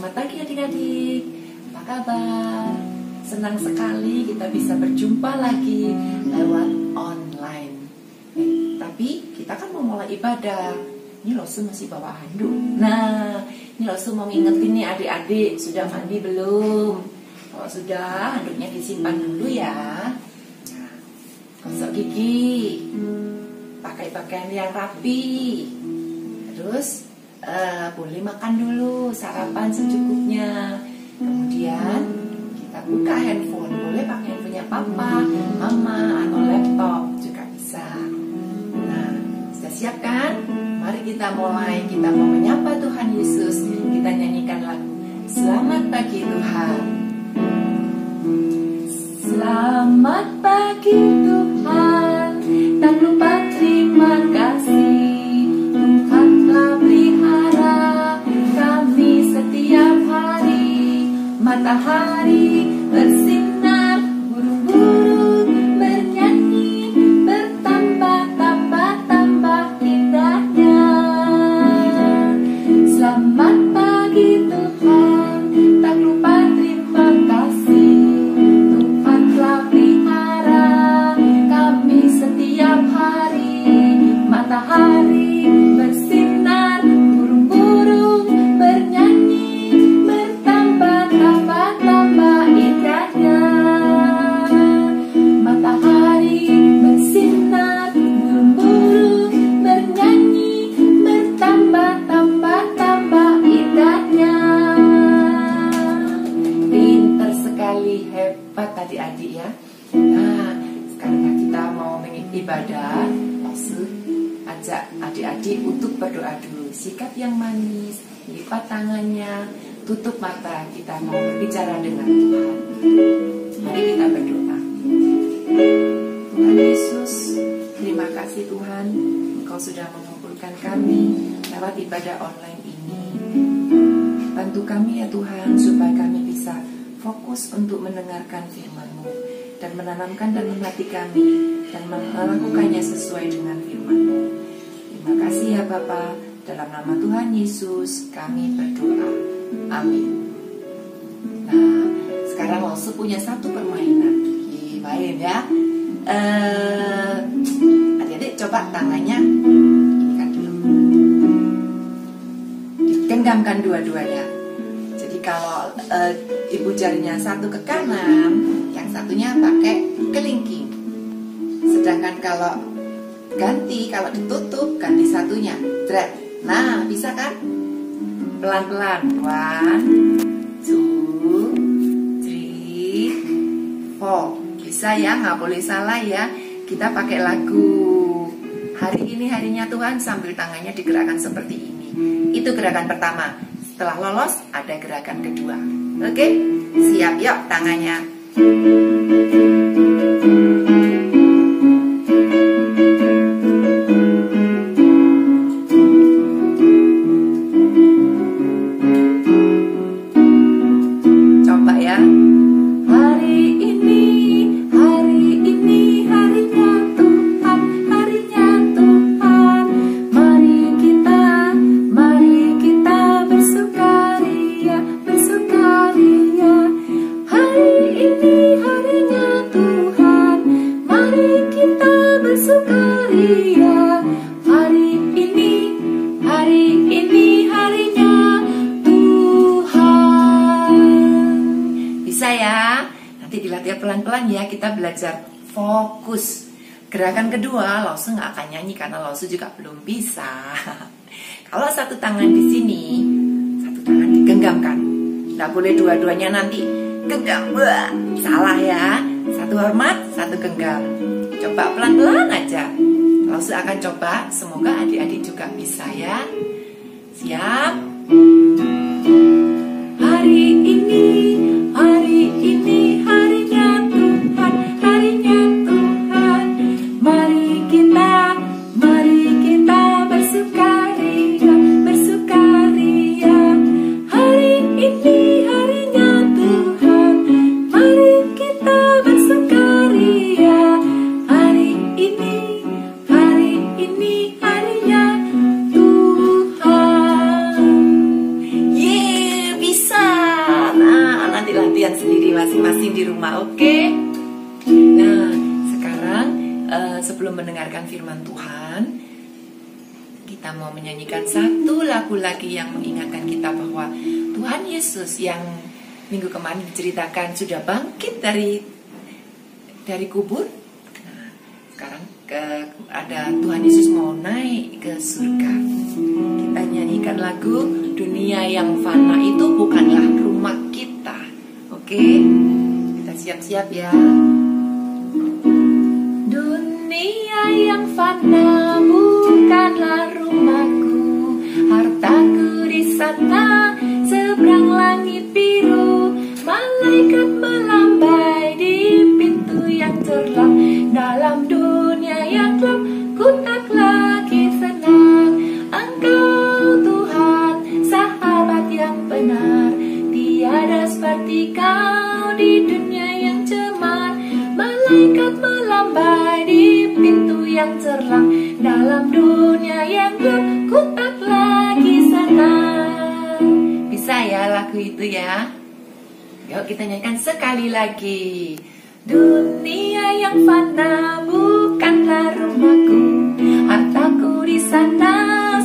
Selamat pagi adik-adik, apa kabar? Senang sekali kita bisa berjumpa lagi lewat online. Tapi kita kan mau mulai ibadah. Ini Losu masih bawa handuk. Nah, ini Losu mau ngingetin nih adik-adik, sudah mandi belum? Kalau sudah, handuknya disimpan dulu ya. Nah, gosok gigi, pakai pakaian yang rapi. Terus boleh makan dulu, sarapan secukupnya. Kemudian kita buka handphone, boleh pakai handphonenya papa, mama, atau laptop juga bisa. Nah, sudah siap kan? Mari kita mulai. Kita mau menyapa Tuhan Yesus. Kita nyanyikan lagu Selamat Pagi Tuhan. Selamat pagi Tuhan, tak lupa terima kasih. Tuhan telah pelihara kami setiap hari. Matahari bersinar, burung-burung bernyanyi, bertambah-tambah indahnya. Selamat pagi Tuhan, tak lupa terima kasih. Tuhan telah pelihara kami setiap hari. Matahari bersinar, burung-burung bernyanyi, bertambah-tambah indahnya. Matahari bersinar, burung-burung bernyanyi, bertambah-tambah indahnya. Pinter sekali, hebat adik-adik ya. Nah, sekarang kita mau ibadah. Maksud ajak adik-adik untuk berdoa dulu. Sikap yang manis, lipat tangannya, tutup mata. Kita mau berbicara dengan Tuhan. Mari kita berdoa. Tuhan Yesus, terima kasih Tuhan, Engkau sudah mengumpulkan kami lewat ibadah online ini. Bantu kami ya Tuhan, supaya kami bisa fokus untuk mendengarkan firman-Mu dan menanamkan dalam hati kami dan melakukannya sesuai dengan firman-Mu. Terima kasih ya Bapa, dalam nama Tuhan Yesus kami berdoa. Amin. Nah, sekarang Losu punya satu permainan. Main ya. Adik-adik coba tangannya ini kan dulu. Digenggamkan dua-duanya. Jadi kalau ibu jarinya satu ke kanan, yang satunya pakai kelingking. Sedangkan kalau kalau ditutup, ganti satunya, drag. Nah, bisa kan? Pelan-pelan. 1, 2, 3, 4. Bisa ya, nggak boleh salah ya. Kita pakai lagu Hari Ini Harinya Tuhan sambil tangannya digerakkan seperti ini. Itu gerakan pertama. Setelah lolos, ada gerakan kedua. Oke? Siap, yuk tangannya. Pelan-pelan ya, kita belajar fokus. Gerakan kedua, Losu nggak akan nyanyi karena Losu juga belum bisa. Kalau satu tangan di sini, satu tangan digenggamkan. Nggak boleh dua-duanya nanti genggam. Wah, salah ya. Satu hormat, satu genggam. Coba pelan-pelan aja. Losu akan coba, semoga adik-adik juga bisa ya. Siap? Hari ini harinya Tuhan, harinya Tuhan. Mari kita bersukaria, bersukaria. Hari ini harinya Tuhan, mari kita bersukaria. Hari ini harinya Tuhan. masing-masing di rumah, oke? Nah, sekarang sebelum mendengarkan firman Tuhan, kita mau menyanyikan satu lagu lagi yang mengingatkan kita bahwa Tuhan Yesus yang minggu kemarin diceritakan sudah bangkit dari kubur. Nah, sekarang ada Tuhan Yesus mau naik ke surga. Kita nyanyikan lagu Dunia yang Fana Itu Bukanlah Rumah Kita. Oke? Kita siap-siap ya. Dunia yang fana bukanlah rumahku, hartaku di sana seberang langit biru. Malaikat melambai di pintu yang terlang, dalam dunia yang gelap ku tak lagi senang. Engkau Tuhan, sahabat yang benar, tiada seperti kau di dunia yang cemar. Malaikat melambai di pintu yang terlang, dalam dunia yang gelap ku tak lagi senang. Bisa ya lagu itu ya? Yuk kita nyanyikan sekali lagi. Dunia yang fana bukanlah rumahku, hartaku di sana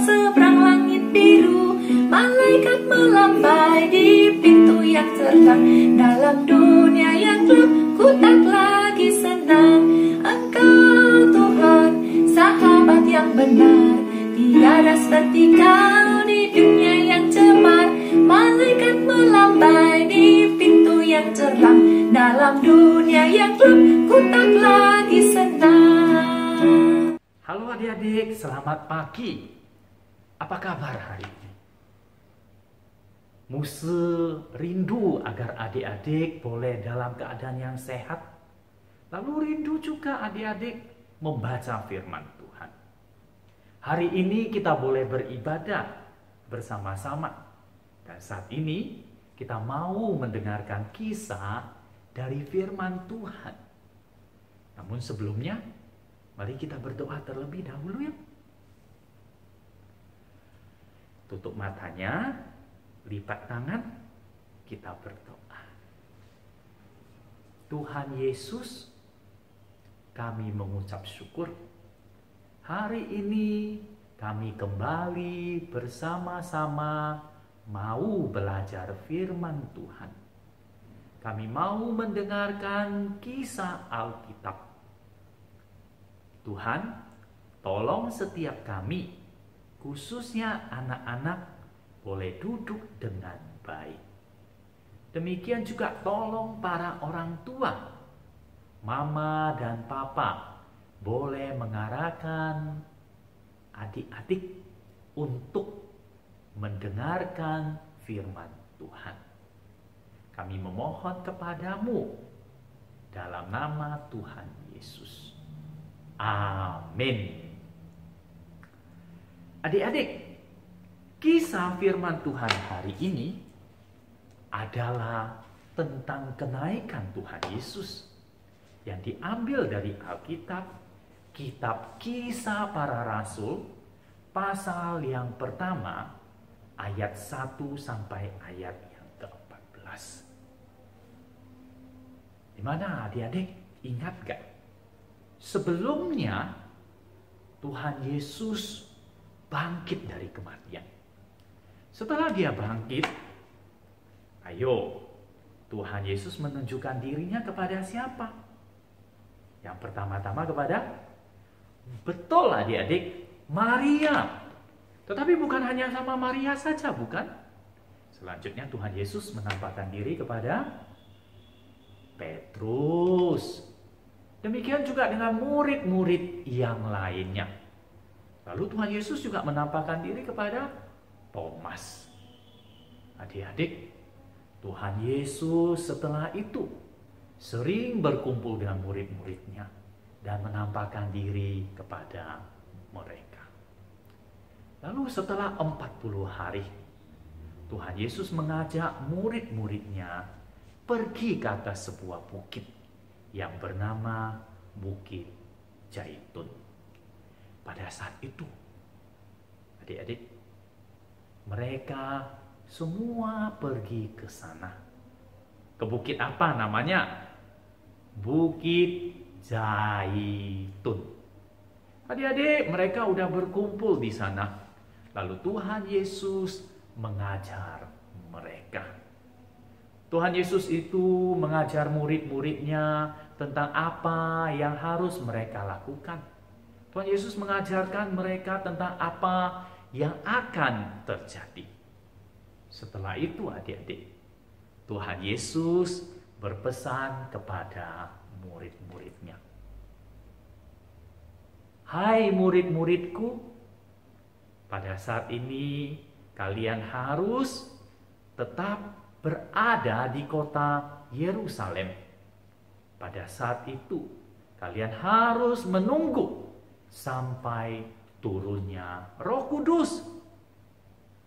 seberang langit biru. Malaikat melambai di pintu yang terang, dalam dunia yang gelap ku tak lagi senang. Engkau Tuhan, sahabat yang benar, tiada seperti kau di dunia yang cemar. Malaikat melambai di pintu yang terang, dalam dunia yang gelap ku tak lagi senang. Halo adik-adik, selamat pagi. Apa kabar hari ini? Muse rindu agar adik-adik boleh dalam keadaan yang sehat. Lalu rindu juga adik-adik membaca firman Tuhan. Hari ini kita boleh beribadah bersama-sama. Dan saat ini kita mau mendengarkan kisah dari firman Tuhan. Namun sebelumnya, mari kita berdoa terlebih dahulu ya. Tutup matanya, lipat tangan, kita berdoa. Tuhan Yesus, kami mengucap syukur. Hari ini kami kembali bersama-sama mau belajar firman Tuhan. Kami mau mendengarkan kisah Alkitab. Tuhan, tolong setiap kami, khususnya anak-anak, boleh duduk dengan baik. Demikian juga tolong para orang tua, mama dan papa, boleh mengarahkan adik-adik untuk mendengarkan firman Tuhan. Kami memohon kepadamu dalam nama Tuhan Yesus. Amin. Adik-adik, kisah firman Tuhan hari ini adalah tentang kenaikan Tuhan Yesus yang diambil dari Alkitab, kitab Kisah Para Rasul, pasal yang pertama, ayat 1 sampai ayat yang ke-14. Di mana adik-adik ingat gak? Sebelumnya Tuhan Yesus bangkit dari kematian. Setelah dia bangkit, ayo Tuhan Yesus menunjukkan dirinya kepada siapa? Yang pertama-tama kepada, betul adik-adik, Maria. Tetapi bukan hanya sama Maria saja, bukan? Selanjutnya Tuhan Yesus menampakkan diri kepada Petrus. Demikian juga dengan murid-murid yang lainnya. Lalu Tuhan Yesus juga menampakkan diri kepada Thomas. Adik-adik, Tuhan Yesus setelah itu sering berkumpul dengan murid-muridnya dan menampakkan diri kepada mereka. Lalu setelah 40 hari, Tuhan Yesus mengajak murid-muridnya pergi ke atas sebuah bukit yang bernama Bukit Zaitun. Pada saat itu, adik-adik, mereka semua pergi ke sana. Ke bukit apa namanya? Bukit Zaitun. Adik-adik, mereka udah berkumpul di sana. Lalu Tuhan Yesus mengajar mereka. Tuhan Yesus itu mengajar murid-muridnya tentang apa yang harus mereka lakukan. Tuhan Yesus mengajarkan mereka tentang apa yang akan terjadi. Setelah itu adik-adik, Tuhan Yesus berpesan kepada murid-muridnya. Hai murid-muridku, pada saat ini kalian harus tetap berada di kota Yerusalem. Pada saat itu kalian harus menunggu sampai turunnya Roh Kudus,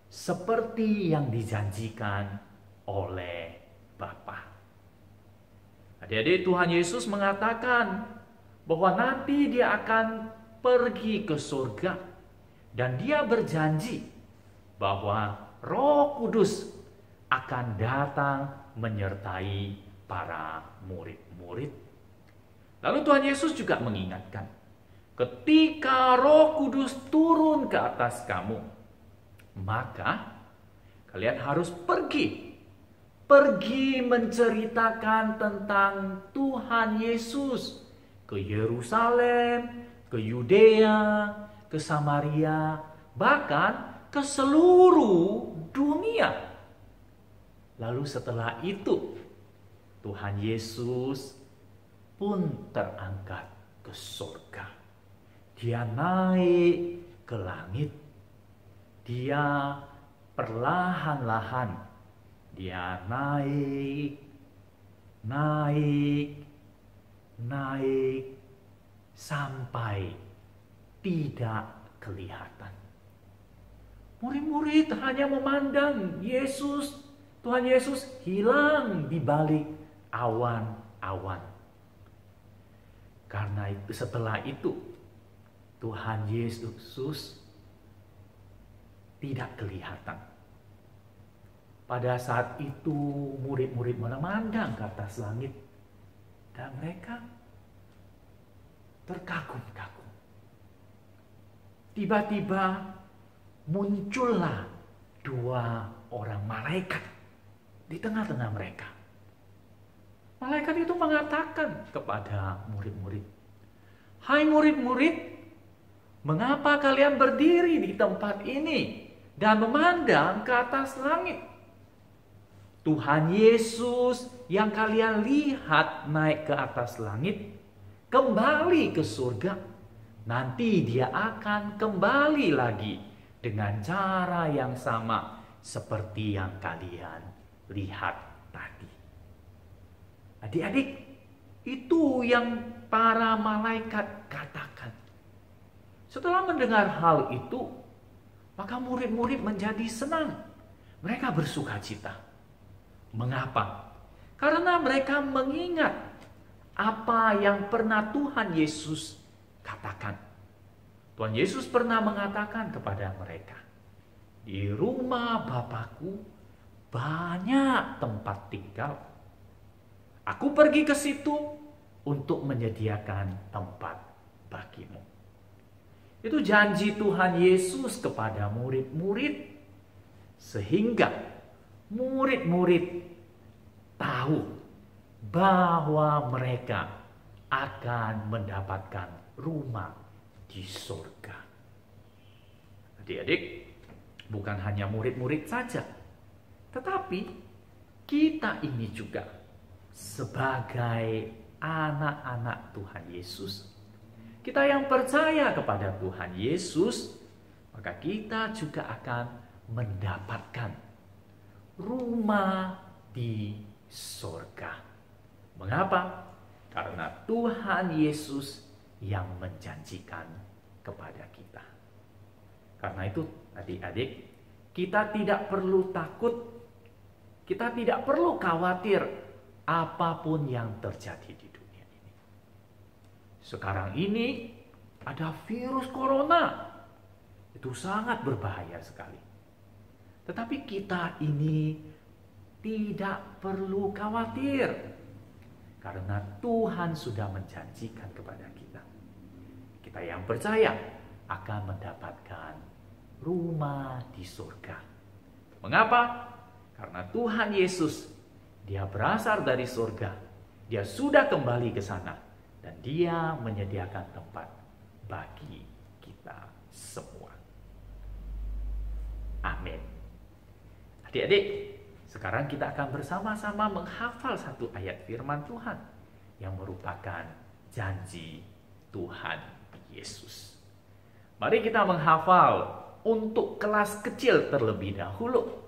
seperti yang dijanjikan oleh Bapa. Adik-adik, Tuhan Yesus mengatakan bahwa nanti dia akan pergi ke surga dan dia berjanji bahwa Roh Kudus akan datang menyertai para murid-murid. Lalu Tuhan Yesus juga mengingatkan, ketika Roh Kudus turun ke atas kamu, maka kalian harus pergi menceritakan tentang Tuhan Yesus ke Yerusalem, ke Yudea, ke Samaria, bahkan ke seluruh dunia. Lalu setelah itu Tuhan Yesus pun terangkat ke surga. Dia naik ke langit. Dia perlahan-lahan dia naik sampai tidak kelihatan. Murid-murid hanya memandang Yesus, Tuhan Yesus hilang di balik awan-awan. Karena itu setelah itu Tuhan Yesus tidak kelihatan. Pada saat itu murid-murid memandang ke atas langit dan mereka terkagum-kagum. Tiba-tiba muncullah 2 orang malaikat di tengah-tengah mereka. Malaikat itu mengatakan kepada murid-murid, "Hai murid-murid, mengapa kalian berdiri di tempat ini dan memandang ke atas langit? Tuhan Yesus yang kalian lihat naik ke atas langit kembali ke surga. Nanti dia akan kembali lagi dengan cara yang sama seperti yang kalian lihat tadi." Adik-adik, itu yang para malaikat katakan. Setelah mendengar hal itu, maka murid-murid menjadi senang. Mereka bersukacita. Mengapa? Karena mereka mengingat apa yang pernah Tuhan Yesus katakan. Tuhan Yesus pernah mengatakan kepada mereka, "Di rumah Bapakku banyak tempat tinggal. Aku pergi ke situ untuk menyediakan tempat bagimu." Itu janji Tuhan Yesus kepada murid-murid, sehingga murid-murid tahu bahwa mereka akan mendapatkan rumah di surga. Adik-adik, bukan hanya murid-murid saja, tetapi kita ini juga sebagai anak-anak Tuhan Yesus, kita yang percaya kepada Tuhan Yesus, maka kita juga akan mendapatkan rumah di surga. Mengapa? Karena Tuhan Yesus yang menjanjikan kepada kita. Karena itu adik-adik, kita tidak perlu takut, kita tidak perlu khawatir apapun yang terjadi di dunia ini. Sekarang ini ada virus corona, itu sangat berbahaya sekali. Tetapi kita ini tidak perlu khawatir. Karena Tuhan sudah menjanjikan kepada kita. Kita yang percaya akan mendapatkan rumah di surga. Mengapa? Karena Tuhan Yesus, Dia berasal dari surga. Dia sudah kembali ke sana. Dan Dia menyediakan tempat bagi kita semua. Amin. Adik-adik, sekarang kita akan bersama-sama menghafal satu ayat firman Tuhan yang merupakan janji Tuhan Yesus. Mari kita menghafal untuk kelas kecil terlebih dahulu.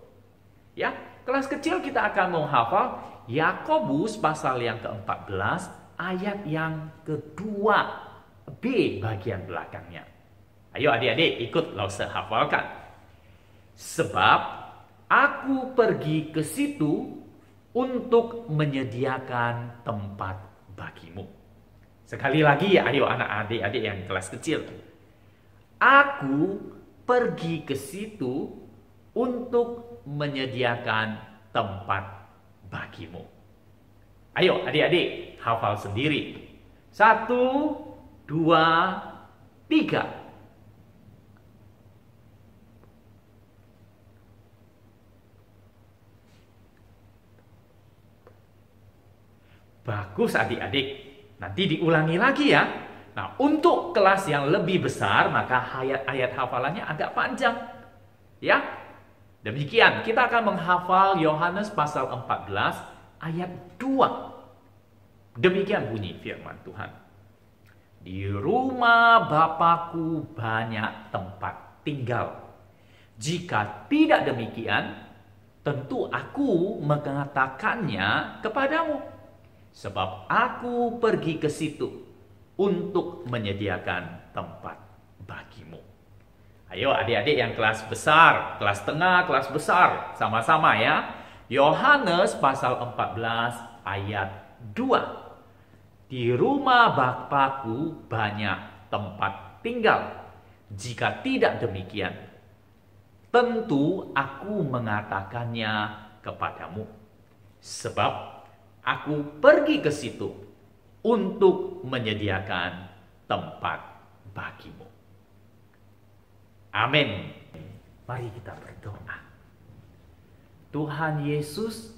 Ya, kelas kecil kita akan menghafal Yakobus pasal yang ke-14 ayat yang kedua B bagian belakangnya. Ayo adik-adik ikut Lause hafalkan. Sebab aku pergi ke situ untuk menyediakan tempat bagimu. Sekali lagi ya, ayo anak-adik yang kelas kecil. Aku pergi ke situ untuk menyediakan tempat bagimu. Ayo adik-adik hafal sendiri. 1, 2, 3. Bagus adik-adik. Nanti diulangi lagi ya. Nah, untuk kelas yang lebih besar maka ayat-ayat hafalannya agak panjang. Ya. Demikian, kita akan menghafal Yohanes pasal 14 ayat 2. Demikian bunyi firman Tuhan. Di rumah Bapakku banyak tempat tinggal. Jika tidak demikian, tentu aku mengatakannya kepadamu. Sebab aku pergi ke situ untuk menyediakan tempat bagimu. Ayo adik-adik yang kelas besar, kelas tengah, kelas besar, sama-sama ya. Yohanes pasal 14 ayat 2. Di rumah Bapakku banyak tempat tinggal. Jika tidak demikian, tentu aku mengatakannya kepadamu. Sebab aku pergi ke situ untuk menyediakan tempat bagimu. Amin. Mari kita berdoa. Tuhan Yesus,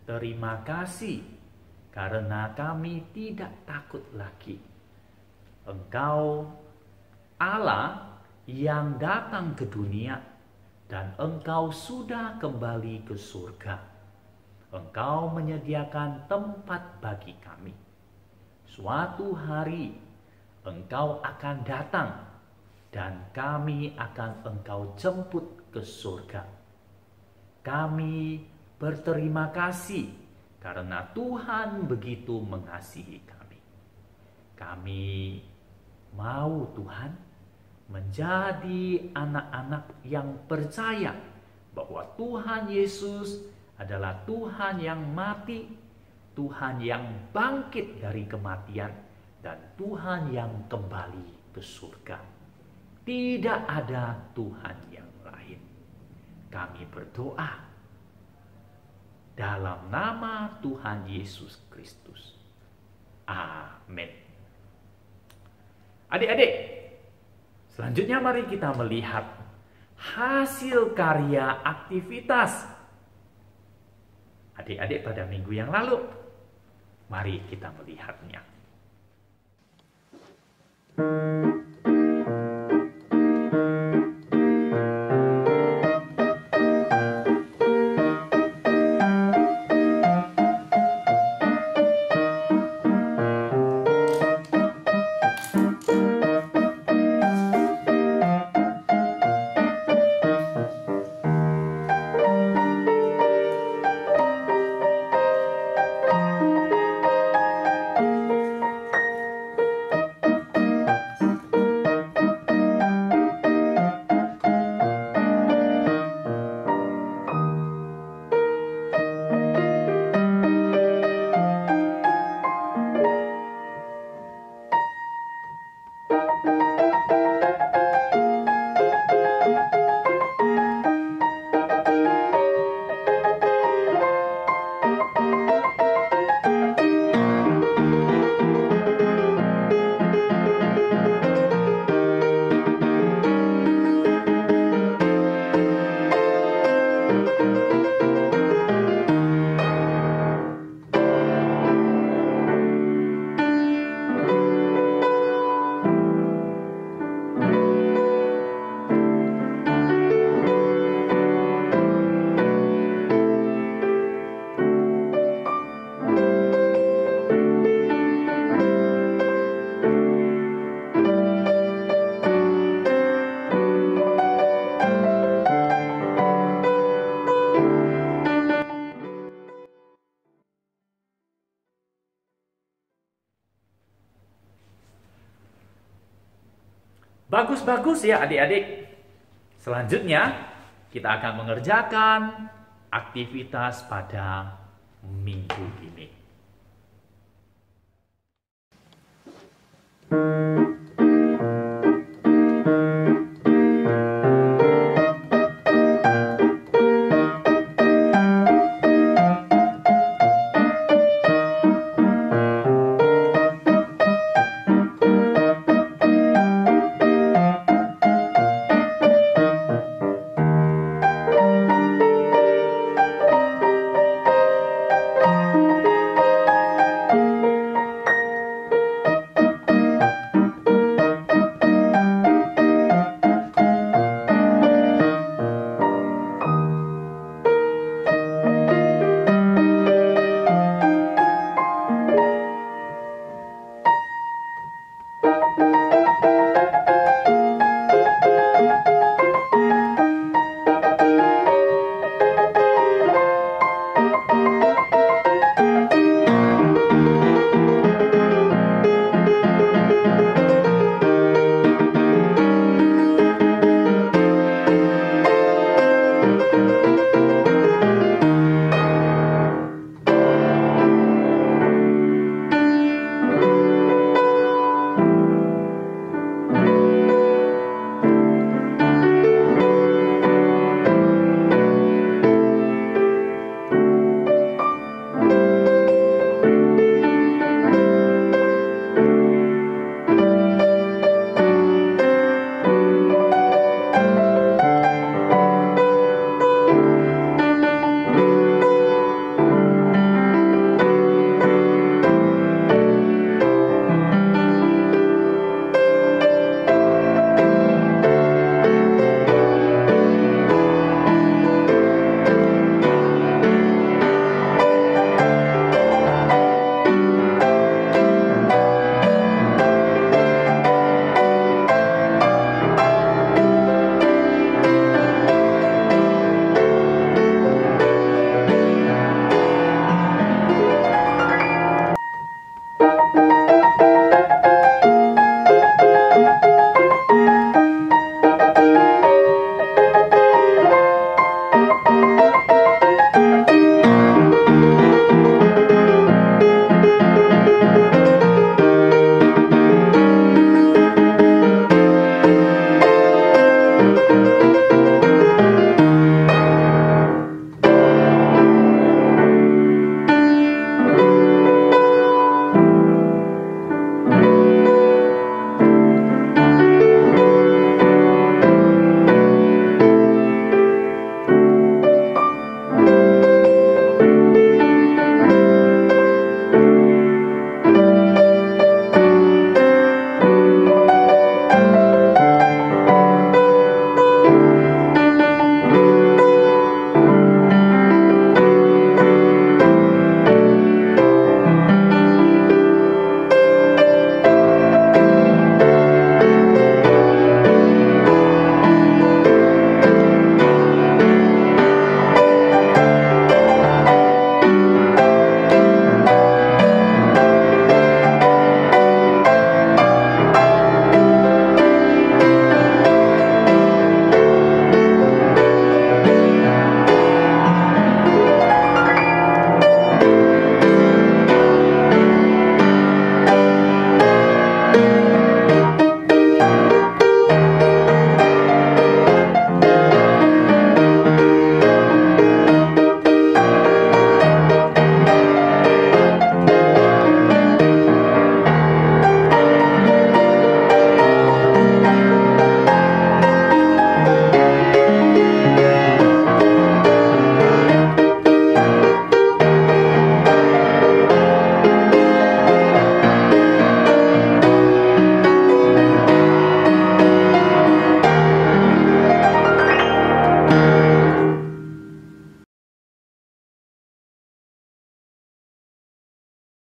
terima kasih karena kami tidak takut lagi. Engkau Allah yang datang ke dunia dan Engkau sudah kembali ke surga. Engkau menyediakan tempat bagi kami. Suatu hari Engkau akan datang dan kami akan Engkau jemput ke surga. Kami berterima kasih karena Tuhan begitu mengasihi kami. Kami mau Tuhan menjadi anak-anak yang percaya bahwa Tuhan Yesus adalah Tuhan yang mati, Tuhan yang bangkit dari kematian, dan Tuhan yang kembali ke surga. Tidak ada Tuhan yang lain. Kami berdoa dalam nama Tuhan Yesus Kristus. Amin. Adik-adik, selanjutnya mari kita melihat hasil karya aktivitas adik-adik pada minggu yang lalu. Mari kita melihatnya. Bagus-bagus ya adik-adik. Selanjutnya kita akan mengerjakan aktivitas pada minggu ini.